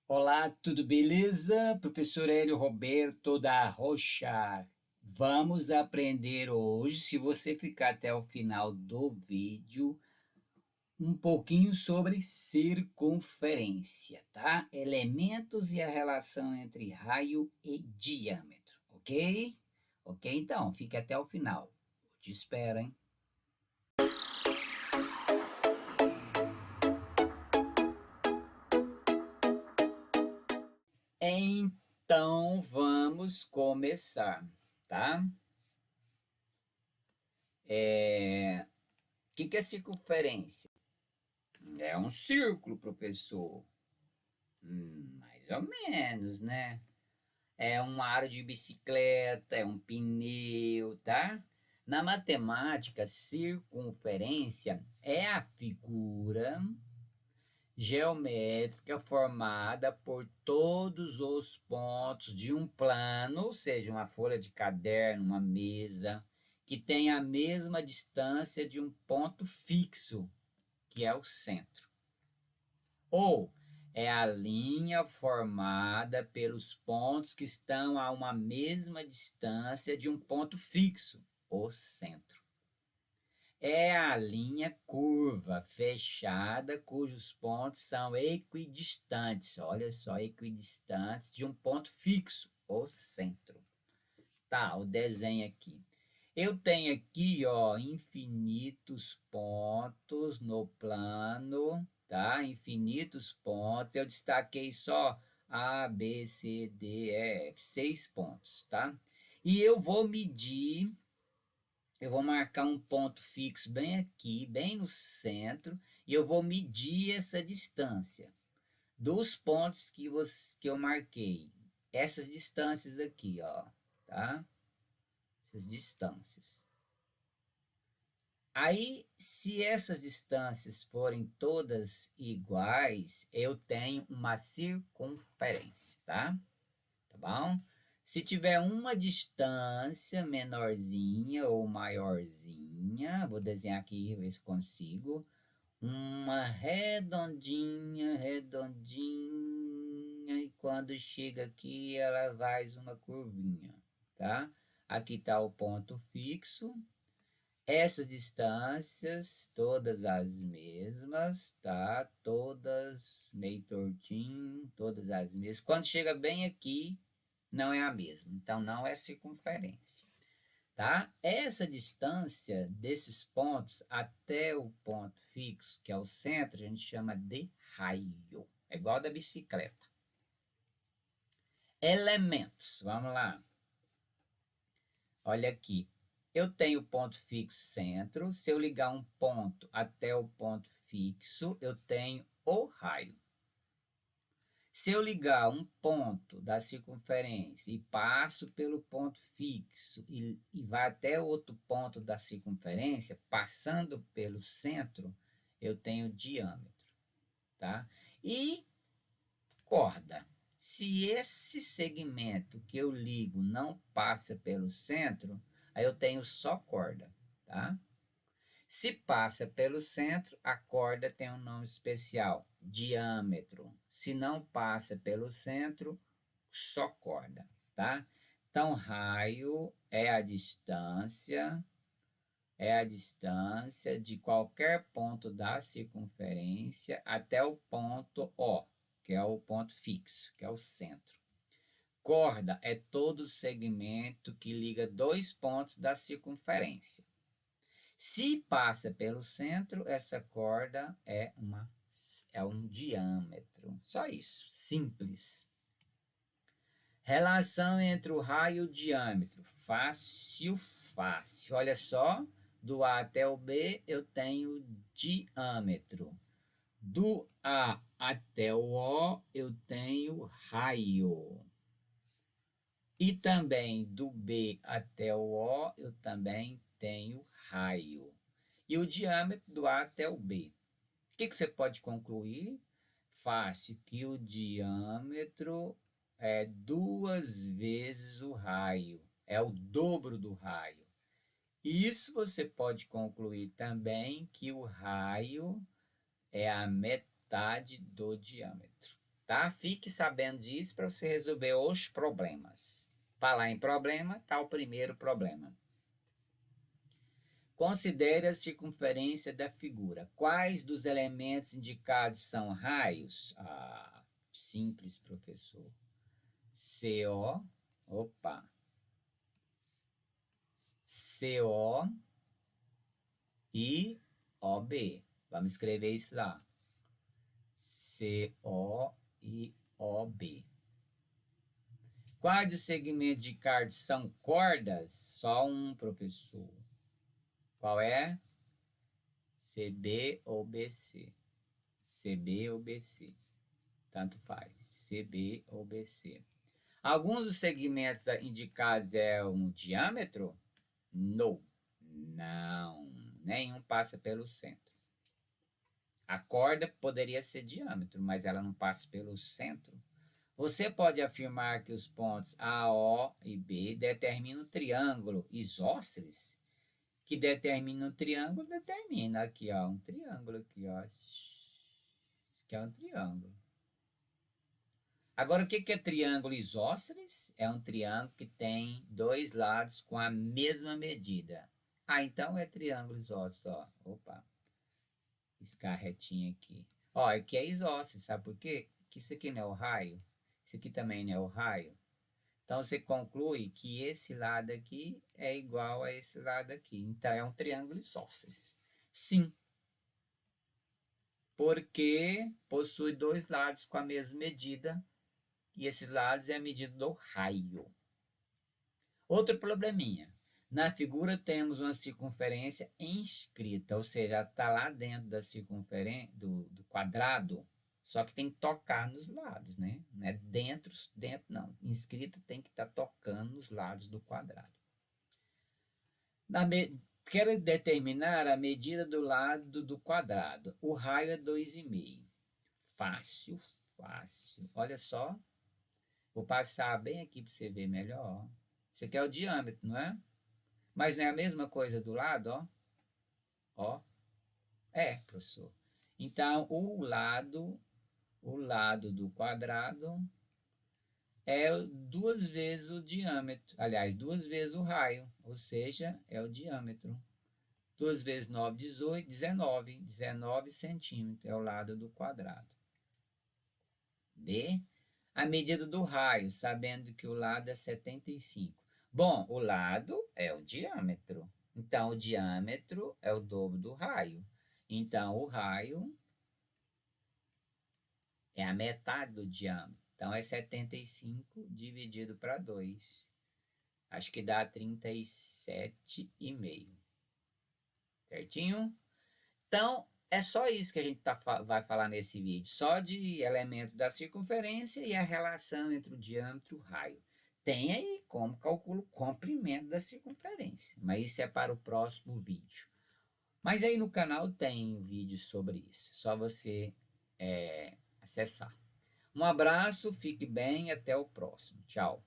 Olá, tudo beleza? Professor Hélio Roberto da Rocha. Vamos aprender hoje, se você ficar até o final do vídeo, um pouquinho sobre circunferência, tá? Elementos e a relação entre raio e diâmetro, ok? Ok, então, fique até o final. Eu te espero, hein? Então, vamos começar, tá? O que é circunferência? É um círculo, professor. Mais ou menos, né? É um aro de bicicleta, é um pneu, tá? Na matemática, circunferência é a figura geométrica formada por todos os pontos de um plano, ou seja, uma folha de caderno, uma mesa, que tem a mesma distância de um ponto fixo, que é o centro. Ou é a linha formada pelos pontos que estão a uma mesma distância de um ponto fixo, o centro. É a linha curva fechada cujos pontos são equidistantes, olha só, equidistantes de um ponto fixo, o centro. Tá, o desenho aqui. Eu tenho aqui, ó, infinitos pontos no plano, tá? Infinitos pontos. Eu destaquei só A, B, C, D, E, F, 6 pontos, tá? E eu vou medir, eu vou marcar um ponto fixo bem aqui, bem no centro, e eu vou medir essa distância dos pontos que eu marquei. Essas distâncias aqui, ó, tá? Essas distâncias. Aí, se essas distâncias forem todas iguais, eu tenho uma circunferência, tá? Tá bom? Se tiver uma distância menorzinha ou maiorzinha, vou desenhar aqui, ver se consigo. Uma redondinha, redondinha, e quando chega aqui, ela faz uma curvinha, tá? Aqui está o ponto fixo. Essas distâncias, todas as mesmas, tá? Todas meio tortinho, todas as mesmas. Quando chega bem aqui, não é a mesma. Então, não é circunferência, tá? Essa distância desses pontos até o ponto fixo, que é o centro, a gente chama de raio. É igual da bicicleta. Elementos, vamos lá. Olha aqui, eu tenho ponto fixo centro. Se eu ligar um ponto até o ponto fixo, eu tenho o raio. Se eu ligar um ponto da circunferência e passo pelo ponto fixo e vai até outro ponto da circunferência, passando pelo centro, eu tenho diâmetro, tá? E corda. Se esse segmento que eu ligo não passa pelo centro, aí eu tenho só corda, tá? Se passa pelo centro, a corda tem um nome especial, diâmetro. Se não passa pelo centro, só corda, tá? Então, raio é a distância de qualquer ponto da circunferência até o ponto O, que é o ponto fixo, que é o centro. Corda é todo segmento que liga dois pontos da circunferência. Se passa pelo centro, essa corda é um diâmetro. Só isso, simples. Relação entre o raio e o diâmetro. Fácil, fácil. Olha só, do A até o B eu tenho diâmetro. Do A até o O eu tenho raio. E também do B até o O eu também tenho raio. E o diâmetro do A até o B. O que você pode concluir? Fácil, que o diâmetro é duas vezes o raio, é o dobro do raio. Isso você pode concluir também que o raio é a metade do diâmetro. tá? Fique sabendo disso para você resolver os problemas. Falar em problema, tá o primeiro problema. Considere a circunferência da figura. Quais dos elementos indicados são raios? Ah, simples, professor. CO, opa. CO e OB. Vamos escrever isso lá. CO e OB. Quais dos segmentos de card são cordas? Só um, professor. Qual é? CB ou BC. CB ou BC. Tanto faz. CB ou BC. Alguns dos segmentos indicados é um diâmetro? Não. Não. Nenhum passa pelo centro. A corda poderia ser diâmetro, mas ela não passa pelo centro. Você pode afirmar que os pontos A, O e B determinam o triângulo isósceles? Que determina o triângulo, determina aqui, ó, um triângulo aqui, ó. Isso aqui é um triângulo. Agora, o que é triângulo isósceles? É um triângulo que tem dois lados com a mesma medida. Ah, então é triângulo isósceles, ó. Opa. Riscar retinho aqui. Ó, aqui é isósceles, sabe por quê? Porque isso aqui não é o raio. Isso aqui também não é o raio. Então, você conclui que esse lado aqui é igual a esse lado aqui. Então, é um triângulo isósceles. Sim. Porque possui dois lados com a mesma medida. E esses lados é a medida do raio. Outro probleminha. Na figura temos uma circunferência inscrita, ou seja, está lá dentro da circunferência do quadrado, só que tem que tocar nos lados, né? Não é dentro não. Inscrita tem que estar tocando nos lados do quadrado. Quero determinar a medida do lado do quadrado. O raio é 2,5. Fácil, fácil. Olha só. Vou passar bem aqui para você ver melhor. Isso aqui é o diâmetro, não é? Mas não é a mesma coisa do lado, ó? Ó. É, professor. Então, o lado do quadrado é 2 vezes o diâmetro. Aliás, 2 vezes o raio. Ou seja, é o diâmetro. 2 vezes 9, 18, 19. 19 centímetros é o lado do quadrado. B. A medida do raio, sabendo que o lado é 75. Bom, o lado é o diâmetro. Então, o diâmetro é o dobro do raio. Então, o raio é a metade do diâmetro. Então, é 75 dividido para 2. Acho que dá 37,5. Certinho? Então, é só isso que a gente vai falar nesse vídeo. Só de elementos da circunferência e a relação entre o diâmetro e o raio. Tem aí como calcula o comprimento da circunferência. Mas isso é para o próximo vídeo. Mas aí no canal tem vídeo sobre isso. Só você acessar. Um abraço, fique bem e até o próximo. Tchau.